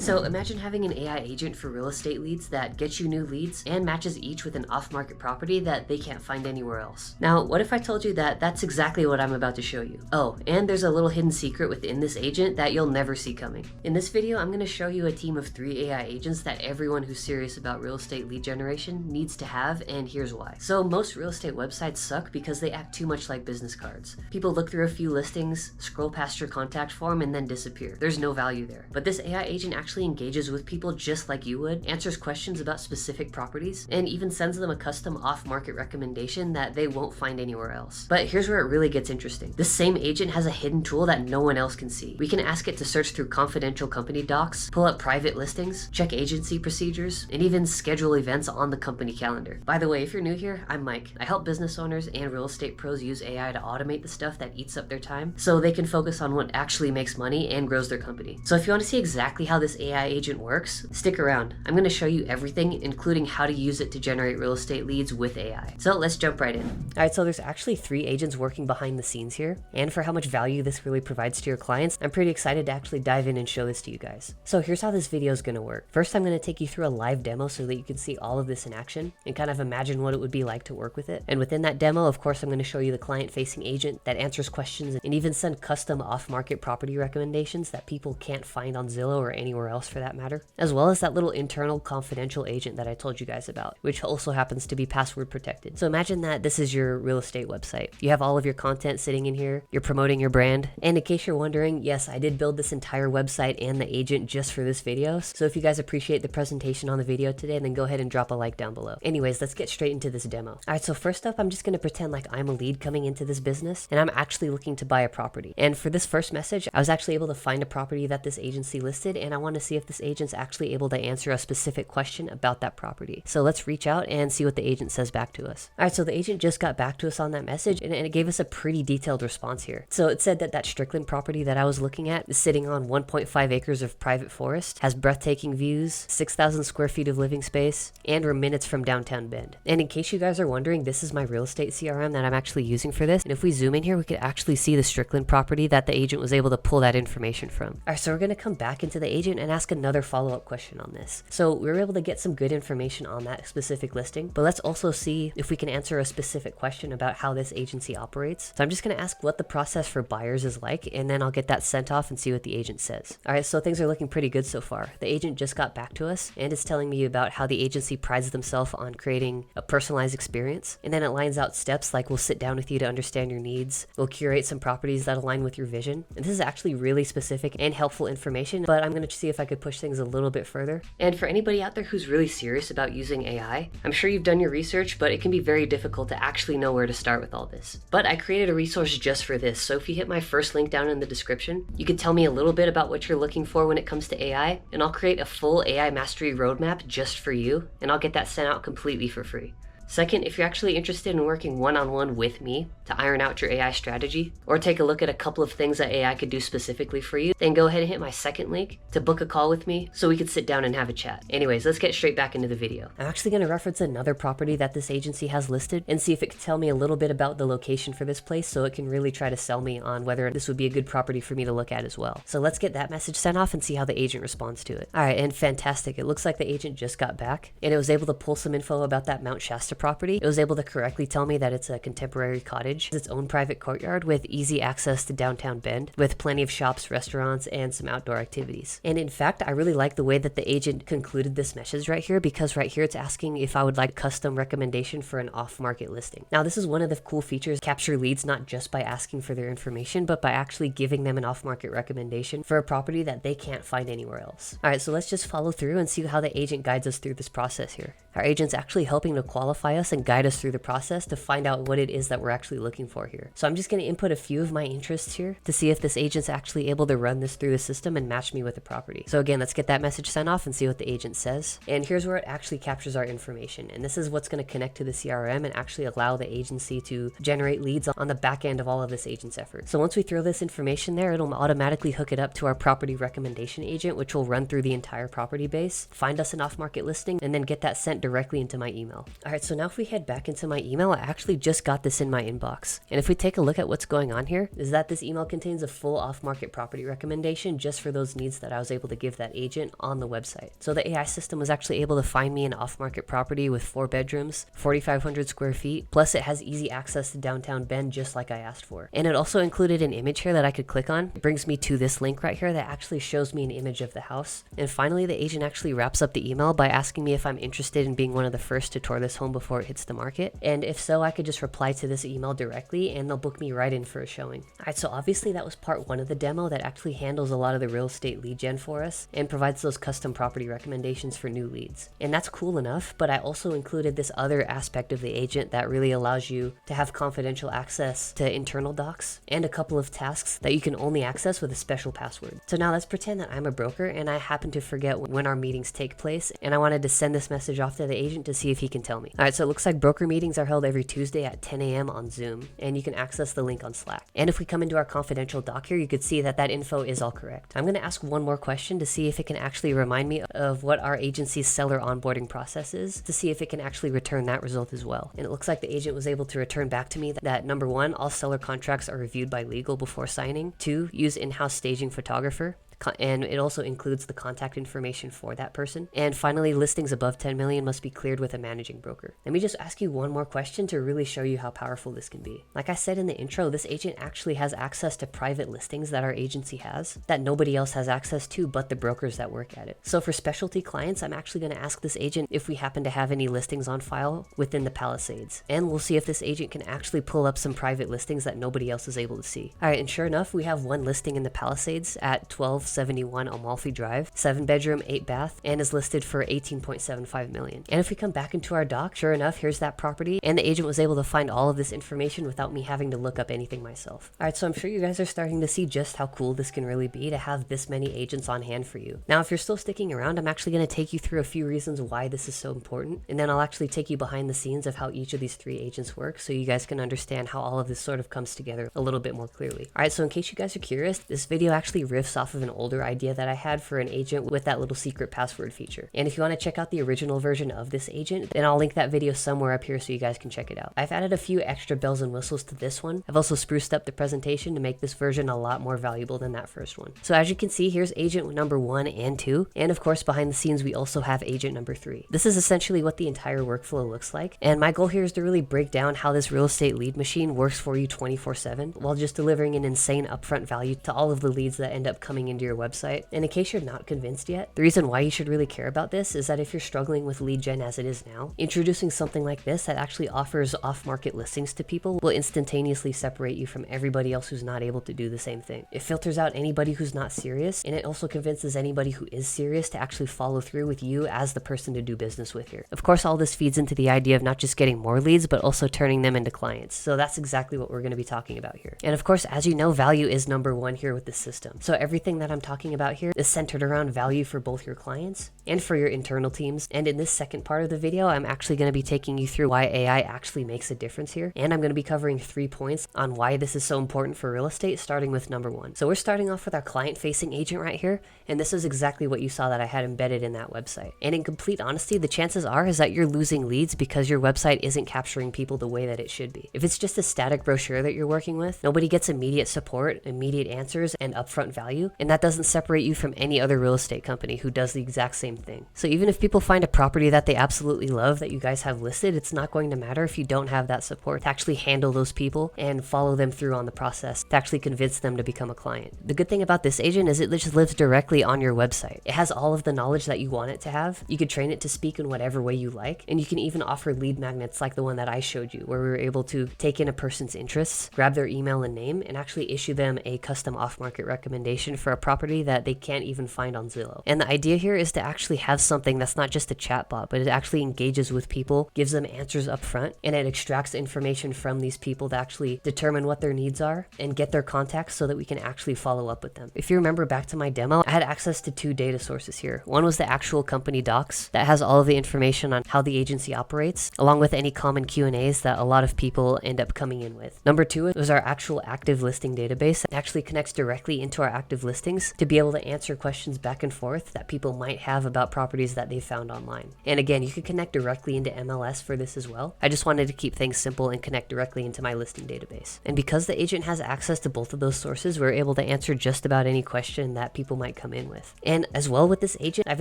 So imagine having an AI agent for real estate leads that gets you new leads and matches each with an off-market property that they can't find anywhere else. Now, what if I told you that that's exactly what I'm about to show you? Oh, and there's a little hidden secret within this agent that you'll never see coming. In this video, I'm going to show you a team of 3 AI agents that everyone who's serious about real estate lead generation needs to have, and here's why. So most real estate websites suck because they act too much like business cards. People look through a few listings, scroll past your contact form, and then disappear. There's no value there. But this AI agent actually engages with people just like you would, answers questions about specific properties, and even sends them a custom off-market recommendation that they won't find anywhere else. But here's where it really gets interesting. This same agent has a hidden tool that no one else can see. We can ask it to search through confidential company docs, pull up private listings, check agency procedures, and even schedule events on the company calendar. By the way, if you're new here, I'm Mike. I help business owners and real estate pros use AI to automate the stuff that eats up their time so they can focus on what actually makes money and grows their company. So if you want to see exactly how this AI agent works, stick around. I'm going to show you everything, including how to use it to generate real estate leads with AI. So let's jump right in. Alright, so there's actually 3 agents working behind the scenes here, and for how much value this really provides to your clients, I'm pretty excited to actually dive in and show this to you guys. So here's how this video is going to work. First, I'm going to take you through a live demo so that you can see all of this in action and kind of imagine what it would be like to work with it. And within that demo, of course, I'm going to show you the client-facing agent that answers questions and even send custom off-market property recommendations that people can't find on Zillow or anywhere else for that matter, as well as that little internal confidential agent that I told you guys about, which also happens to be password protected. So imagine that this is your real estate website. You have all of your content sitting in here, you're promoting your brand, and in case you're wondering, yes, I did build this entire website and the agent just for this video, so if you guys appreciate the presentation on the video today, then go ahead and drop a like down below. Anyways, let's get straight into this demo. Alright, so first up, I'm just going to pretend like I'm a lead coming into this business, and I'm actually looking to buy a property. And for this first message, I was actually able to find a property that this agency listed, and I want to see if this agent's actually able to answer a specific question about that property. So let's reach out and see what the agent says back to us. Alright, so the agent just got back to us on that message, and it gave us a pretty detailed response here. So it said that Strickland property that I was looking at is sitting on 1.5 acres of private forest, has breathtaking views, 6,000 square feet of living space, and we're minutes from downtown Bend. And in case you guys are wondering, this is my real estate CRM that I'm actually using for this. And if we zoom in here, we could actually see the Strickland property that the agent was able to pull that information from. Alright, so we're going to come back into the agent and ask another follow-up question on this. So we were able to get some good information on that specific listing, but let's also see if we can answer a specific question about how this agency operates. So I'm just going to ask what the process for buyers is like, and then I'll get that sent off and see what the agent says. Alright, so things are looking pretty good so far. The agent just got back to us and is telling me about how the agency prides themselves on creating a personalized experience, and then it lines out steps like we'll sit down with you to understand your needs, we'll curate some properties that align with your vision. And this is actually really specific and helpful information, but I'm going to see if I could push things a little bit further. And for anybody out there who's really serious about using AI, I'm sure you've done your research, but it can be very difficult to actually know where to start with all this. But I created a resource just for this, so if you hit my first link down in the description, you can tell me a little bit about what you're looking for when it comes to AI, and I'll create a full AI mastery roadmap just for you, and I'll get that sent out completely for free. Second, if you're actually interested in working one-on-one with me to iron out your AI strategy, or take a look at a couple of things that AI could do specifically for you, then go ahead and hit my second link to book a call with me so we could sit down and have a chat. Anyways, let's get straight back into the video. I'm actually going to reference another property that this agency has listed and see if it can tell me a little bit about the location for this place so it can really try to sell me on whether this would be a good property for me to look at as well. So let's get that message sent off and see how the agent responds to it. Alright, and fantastic. It looks like the agent just got back and it was able to pull some info about that Mount Shasta property. It was able to correctly tell me that it's a contemporary cottage, its own private courtyard with easy access to downtown Bend, with plenty of shops, restaurants, and some outdoor activities. And in fact, I really like the way that the agent concluded this message right here, because right here it's asking if I would like a custom recommendation for an off-market listing. Now this is one of the cool features, capture leads not just by asking for their information, but by actually giving them an off-market recommendation for a property that they can't find anywhere else. Alright, so let's just follow through and see how the agent guides us through this process here. Our agent's actually helping to qualify us and guide us through the process to find out what it is that we're actually looking for here. So I'm just going to input a few of my interests here to see if this agent's actually able to run this through the system and match me with the property. So again, let's get that message sent off and see what the agent says. And here's where it actually captures our information. And this is what's going to connect to the CRM and actually allow the agency to generate leads on the back end of all of this agent's effort. So once we throw this information there, it'll automatically hook it up to our property recommendation agent, which will run through the entire property base, find us an off-market listing, and then get that sent sent directly into my email. Alright, so now if we head back into my email, I actually just got this in my inbox. And if we take a look at what's going on here, is that this email contains a full off-market property recommendation just for those needs that I was able to give that agent on the website. So the AI system was actually able to find me an off-market property with 4 bedrooms, 4,500 square feet, plus it has easy access to downtown Bend just like I asked for. And it also included an image here that I could click on. It brings me to this link right here that actually shows me an image of the house. And finally, the agent actually wraps up the email by asking me if I'm interested in being one of the first to tour this home before it hits the market. And if so, I could just reply to this email directly and they'll book me right in for a showing. Alright, so obviously that was part 1 of the demo that actually handles a lot of the real estate lead gen for us and provides those custom property recommendations for new leads. And that's cool enough, but I also included this other aspect of the agent that really allows you to have confidential access to internal docs and a couple of tasks that you can only access with a special password. So now let's pretend that I'm a broker and I happen to forget when our meetings take place, and I wanted to send this message off to the agent to see if he can tell me. Alright, so it looks like broker meetings are held every Tuesday at 10 a.m. on Zoom, and you can access the link on Slack. And if we come into our confidential doc here, you could see that that info is all correct. I'm going to ask one more question to see if it can actually remind me of what our agency's seller onboarding process is, to see if it can actually return that result as well. And it looks like the agent was able to return back to me that number 1, all seller contracts are reviewed by legal before signing. 2, use in-house staging photographer. And it also includes the contact information for that person. And finally, listings above 10 million must be cleared with a managing broker. Let me just ask you one more question to really show you how powerful this can be. Like I said in the intro, this agent actually has access to private listings that our agency has that nobody else has access to but the brokers that work at it. So for specialty clients, I'm actually going to ask this agent if we happen to have any listings on file within the Palisades. And we'll see if this agent can actually pull up some private listings that nobody else is able to see. Alright, and sure enough, we have one listing in the Palisades at 1271 Amalfi Drive, 7 bedroom, 8 bath, and is listed for 18.75 million. And if we come back into our doc, sure enough, here's that property, and the agent was able to find all of this information without me having to look up anything myself. Alright, so I'm sure you guys are starting to see just how cool this can really be to have this many agents on hand for you. Now, if you're still sticking around, I'm actually going to take you through a few reasons why this is so important, and then I'll actually take you behind the scenes of how each of these 3 agents work so you guys can understand how all of this sort of comes together a little bit more clearly. Alright, so in case you guys are curious, this video actually riffs off of an older idea that I had for an agent with that little secret password feature. And if you want to check out the original version of this agent, then I'll link that video somewhere up here so you guys can check it out. I've added a few extra bells and whistles to this one. I've also spruced up the presentation to make this version a lot more valuable than that first one. So as you can see, here's agent number 1 and 2. And of course, behind the scenes, we also have agent number 3. This is essentially what the entire workflow looks like. And my goal here is to really break down how this real estate lead machine works for you 24/7 while just delivering an insane upfront value to all of the leads that end up coming into your website. And in case you're not convinced yet, the reason why you should really care about this is that if you're struggling with lead gen as it is now, introducing something like this that actually offers off-market listings to people will instantaneously separate you from everybody else who's not able to do the same thing. It filters out anybody who's not serious, and it also convinces anybody who is serious to actually follow through with you as the person to do business with here. Of course, all this feeds into the idea of not just getting more leads, but also turning them into clients. So that's exactly what we're going to be talking about here. And of course, as you know, value is number 1 here with this system. So everything that I'm talking about here is centered around value for both your clients and for your internal teams. And in this second part of the video, I'm actually going to be taking you through why AI actually makes a difference here. And I'm going to be covering 3 points on why this is so important for real estate, starting with number 1. So we're starting off with our client-facing agent right here. And this is exactly what you saw that I had embedded in that website. And in complete honesty, the chances are is that you're losing leads because your website isn't capturing people the way that it should be. If it's just a static brochure that you're working with, nobody gets immediate support, immediate answers, and upfront value. And that doesn't separate you from any other real estate company who does the exact same thing. So even if people find a property that they absolutely love that you guys have listed, it's not going to matter if you don't have that support to actually handle those people and follow them through on the process to actually convince them to become a client. The good thing about this agent is it just lives directly on your website. It has all of the knowledge that you want it to have. You could train it to speak in whatever way you like, and you can even offer lead magnets like the one that I showed you, where we were able to take in a person's interests, grab their email and name, and actually issue them a custom off-market recommendation for a property that they can't even find on Zillow. And the idea here is to actually have something that's not just a chatbot, but it actually engages with people, gives them answers up front, and it extracts information from these people to actually determine what their needs are and get their contacts so that we can actually follow up with them. If you remember back to my demo, I had access to 2 data sources here. One was the actual company docs that has all of the information on how the agency operates, along with any common Q&As that a lot of people end up coming in with. Number 2 was our actual active listing database that actually connects directly into our active listings to be able to answer questions back and forth that people might have about properties that they found online. And again, you can connect directly into MLS for this as well. I just wanted to keep things simple and connect directly into my listing database. And because the agent has access to both of those sources, we're able to answer just about any question that people might come in with. And as well with this agent, I've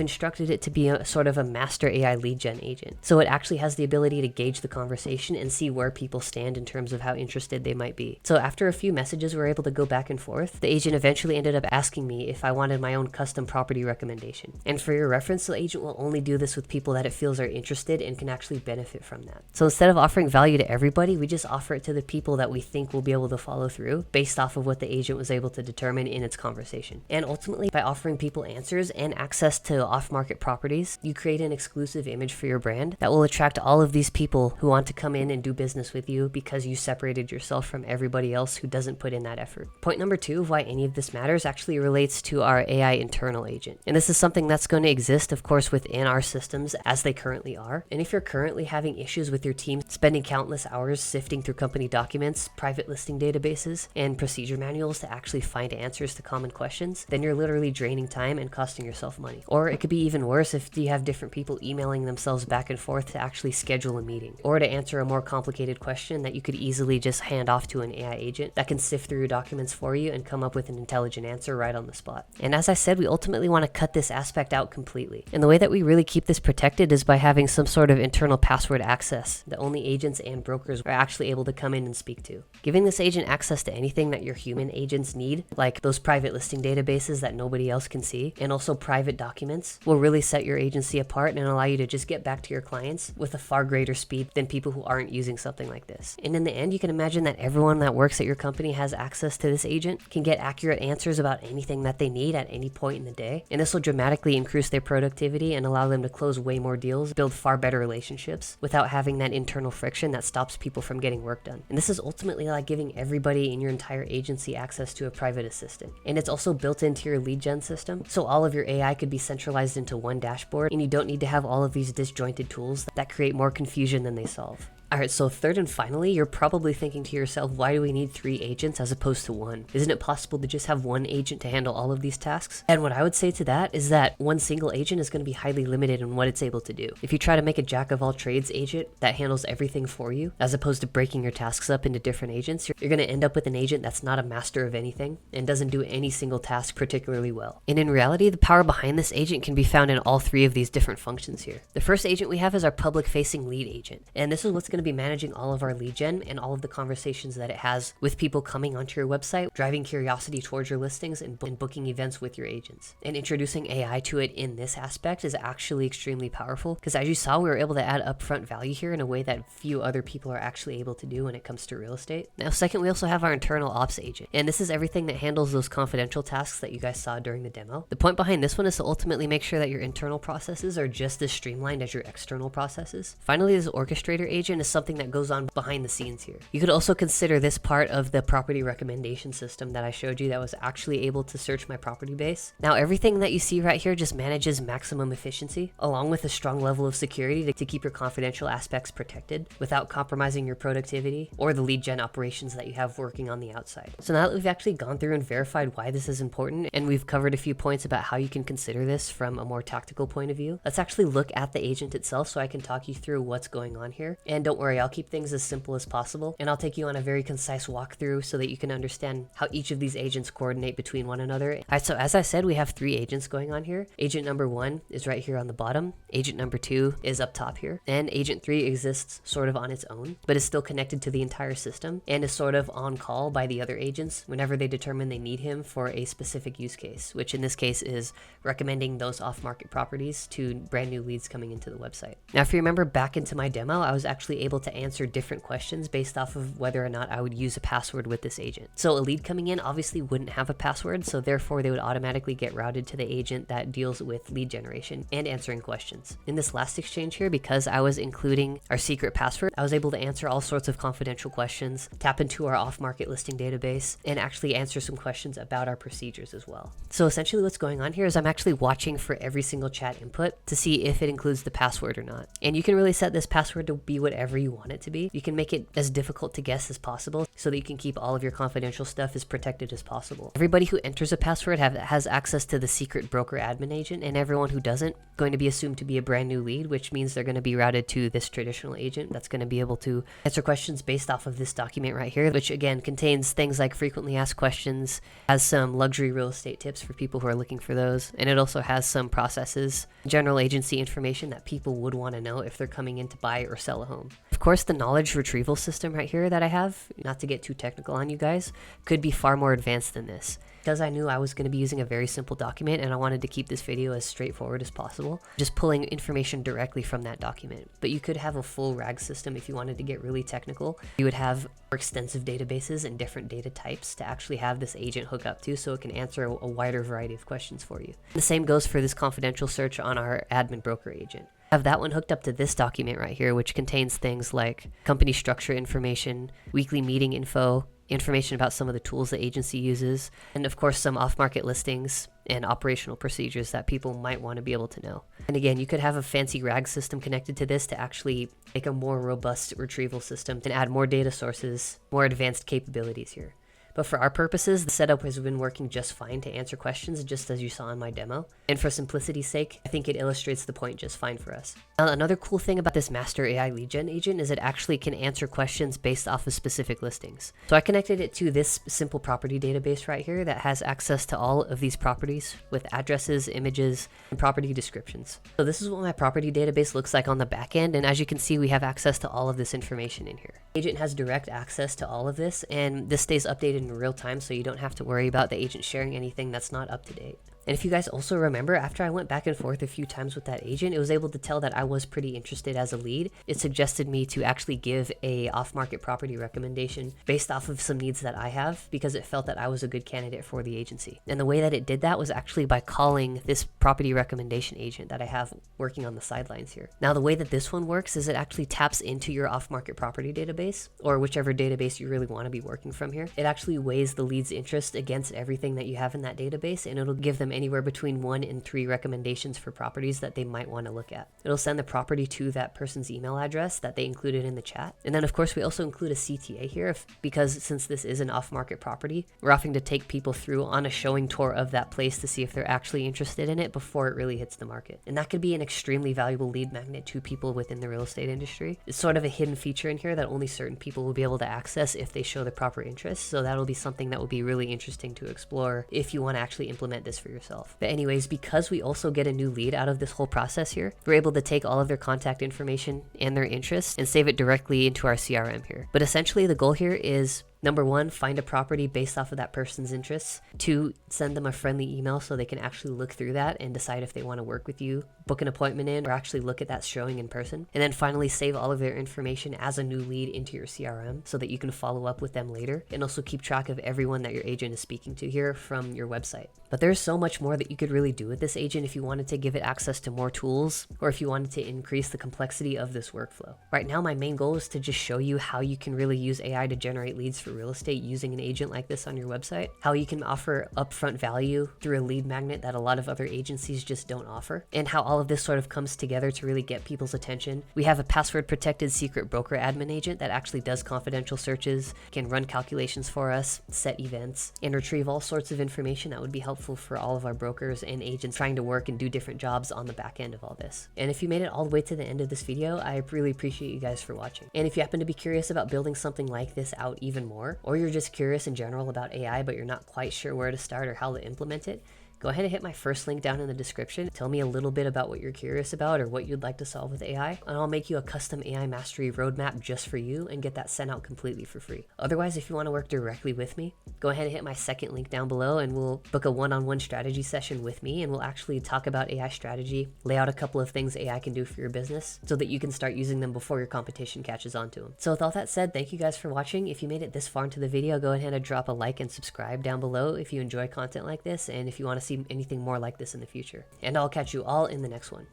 instructed it to be a sort of a master AI lead gen agent. So it actually has the ability to gauge the conversation and see where people stand in terms of how interested they might be. So after a few messages were able to go back and forth, the agent eventually ended up asking me if I wanted my own custom property recommendation. And for your reference, the agent will only do this with people that it feels are interested and can actually benefit from that. So instead of offering value to everybody, we just offer it to the people that we think will be able to follow through based off of what the agent was able to determine in its conversation. And ultimately, by offering people answers and access to off-market properties, you create an exclusive image for your brand that will attract all of these people who want to come in and do business with you because you separated yourself from everybody else who doesn't put in that effort. Point number 2 of why any of this matters actually relates to our AI internal agent. And this is something that's going to exist, of course, within our systems as they currently are. And if you're currently having issues with your team spending countless hours sifting through company documents, private listing databases, and procedure manuals to actually find answers to common questions, then you're literally draining time and costing yourself money. Or it could be even worse if you have different people emailing themselves back and forth to actually schedule a meeting, or to answer a more complicated question that you could easily just hand off to an AI agent that can sift through your documents for you and come up with an intelligent answer right on the spot. And as I said, we ultimately want to cut this aspect out completely. And the way that we really keep this protected is by having some sort of internal password access that only agents and brokers are actually able to come in and speak to. Giving this agent access to anything that your human agents need, like those private listing databases that nobody else can see, and also private documents, will really set your agency apart and allow you to just get back to your clients with a far greater speed than people who aren't using something like this. And in the end, you can imagine that everyone that works at your company has access to this agent, can get accurate answers about anything that they need at any point in the day, and this will dramatically increase their productivity and allow them to close way more deals, build far better relationships without having that internal friction that stops people from getting work done. And this is ultimately like giving everybody in your entire agency access to a private assistant. And it's also built into your lead gen system, so all of your AI could be centralized into one dashboard, and you don't need to have all of these disjointed tools that create more confusion than they solve. Alright, so third and finally, you're probably thinking to yourself, why do we need 3 agents as opposed to 1? Isn't it possible to just have 1 agent to handle all of these tasks? And what I would say to that is that one single agent is going to be highly limited in what it's able to do. If you try to make a jack of all trades agent that handles everything for you, as opposed to breaking your tasks up into different agents, you're going to end up with an agent that's not a master of anything and doesn't do any single task particularly well. And in reality, the power behind this agent can be found in all 3 of these different functions here. The first agent we have is our public-facing lead agent, and this is what's going to be managing all of our lead gen and all of the conversations that it has with people coming onto your website, driving curiosity towards your listings, and booking events with your agents. And introducing AI to it in this aspect is actually extremely powerful because, as you saw, we were able to add upfront value here in a way that few other people are actually able to do when it comes to real estate. Now, second, we also have our internal ops agent, and this is everything that handles those confidential tasks that you guys saw during the demo. The point behind this one is to ultimately make sure that your internal processes are just as streamlined as your external processes. Finally, this orchestrator agent is something that goes on behind the scenes here. You could also consider this part of the property recommendation system that I showed you that was actually able to search my property base. Now, everything that you see right here just manages maximum efficiency, along with a strong level of security to keep your confidential aspects protected without compromising your productivity or the lead gen operations that you have working on the outside. So now that we've actually gone through and verified why this is important, and we've covered a few points about how you can consider this from a more tactical point of view, let's actually look at the agent itself so I can talk you through what's going on here. And don't worry, I'll keep things as simple as possible, and I'll take you on a very concise walkthrough so that you can understand how each of these agents coordinate between one another. Alright, so as I said, we have 3 agents going on here. Agent number 1 is right here on the bottom, agent number 2 is up top here, and agent 3 exists sort of on its own, but is still connected to the entire system, and is sort of on call by the other agents whenever they determine they need him for a specific use case, which in this case is recommending those off-market properties to brand new leads coming into the website. Now, if you remember back into my demo, I was actually able to answer different questions based off of whether or not I would use a password with this agent. So a lead coming in obviously wouldn't have a password, so therefore they would automatically get routed to the agent that deals with lead generation and answering questions. In this last exchange here, because I was including our secret password, I was able to answer all sorts of confidential questions, tap into our off-market listing database, and actually answer some questions about our procedures as well. So essentially what's going on here is I'm actually watching for every single chat input to see if it includes the password or not. And you can really set this password to be whatever you want it to be. You can make it as difficult to guess as possible so that you can keep all of your confidential stuff as protected as possible. Everybody who enters a password has access to the secret broker admin agent, and everyone who doesn't going to be assumed to be a brand new lead, which means they're going to be routed to this traditional agent that's going to be able to answer questions based off of this document right here, which again contains things like frequently asked questions, has some luxury real estate tips for people who are looking for those, and it also has some processes, general agency information that people would want to know if they're coming in to buy or sell a home. Of course, the knowledge retrieval system right here that I have, not to get too technical on you guys, could be far more advanced than this. Because I knew I was going to be using a very simple document and I wanted to keep this video as straightforward as possible, just pulling information directly from that document. But you could have a full RAG system if you wanted to get really technical. You would have more extensive databases and different data types to actually have this agent hook up to so it can answer a wider variety of questions for you. The same goes for this confidential search on our admin broker agent. I have that one hooked up to this document right here, which contains things like company structure information, weekly meeting info, information about some of the tools the agency uses, and of course some off-market listings and operational procedures that people might want to be able to know. And again, you could have a fancy RAG system connected to this to actually make a more robust retrieval system and add more data sources, more advanced capabilities here. But for our purposes, the setup has been working just fine to answer questions, just as you saw in my demo. And for simplicity's sake, I think it illustrates the point just fine for us. Now, another cool thing about this master AI lead gen agent is it actually can answer questions based off of specific listings. So I connected it to this simple property database right here that has access to all of these properties with addresses, images, and property descriptions. So this is what my property database looks like on the back end, and as you can see, we have access to all of this information in here. Agent has direct access to all of this, and this stays updated in real time, so you don't have to worry about the agent sharing anything that's not up to date. And if you guys also remember, after I went back and forth a few times with that agent, it was able to tell that I was pretty interested as a lead. It suggested me to actually give a off-market property recommendation based off of some needs that I have, because it felt that I was a good candidate for the agency. And the way that it did that was actually by calling this property recommendation agent that I have working on the sidelines here. Now, the way that this one works is it actually taps into your off-market property database, or whichever database you really want to be working from here. It actually weighs the lead's interest against everything that you have in that database, and it'll give them anywhere between 1 and 3 recommendations for properties that they might want to look at. It'll send the property to that person's email address that they included in the chat. And then of course we also include a CTA here because since this is an off-market property, we're offering to take people through on a showing tour of that place to see if they're actually interested in it before it really hits the market. And that could be an extremely valuable lead magnet to people within the real estate industry. It's sort of a hidden feature in here that only certain people will be able to access if they show the proper interest. So that'll be something that will be really interesting to explore if you want to actually implement this for yourself. But anyways, because we also get a new lead out of this whole process here, we're able to take all of their contact information and their interests and save it directly into our CRM here. But essentially the goal here is, number 1, find a property based off of that person's interests. 2, send them a friendly email so they can actually look through that and decide if they want to work with you, book an appointment in, or actually look at that showing in person. And then finally, save all of their information as a new lead into your CRM so that you can follow up with them later and also keep track of everyone that your agent is speaking to here from your website. But there's so much more that you could really do with this agent if you wanted to give it access to more tools or if you wanted to increase the complexity of this workflow. Right now, my main goal is to just show you how you can really use AI to generate leads for real estate using an agent like this on your website, how you can offer upfront value through a lead magnet that a lot of other agencies just don't offer, and how all of this sort of comes together to really get people's attention. We have a password protected secret broker admin agent that actually does confidential searches, can run calculations for us, set events, and retrieve all sorts of information that would be helpful for all of our brokers and agents trying to work and do different jobs on the back end of all this. And if you made it all the way to the end of this video, I really appreciate you guys for watching. And if you happen to be curious about building something like this out even more, or you're just curious in general about AI but you're not quite sure where to start or how to implement it, go ahead and hit my first link down in the description. Tell me a little bit about what you're curious about or what you'd like to solve with AI, and I'll make you a custom AI mastery roadmap just for you and get that sent out completely for free. Otherwise, if you want to work directly with me, go ahead and hit my second link down below and we'll book a one-on-one strategy session with me, and we'll actually talk about AI strategy, lay out a couple of things AI can do for your business so that you can start using them before your competition catches on to them. So with all that said, thank you guys for watching. If you made it this far into the video, go ahead and drop a like and subscribe down below if you enjoy content like this and if you want to see anything more like this in the future. And I'll catch you all in the next one.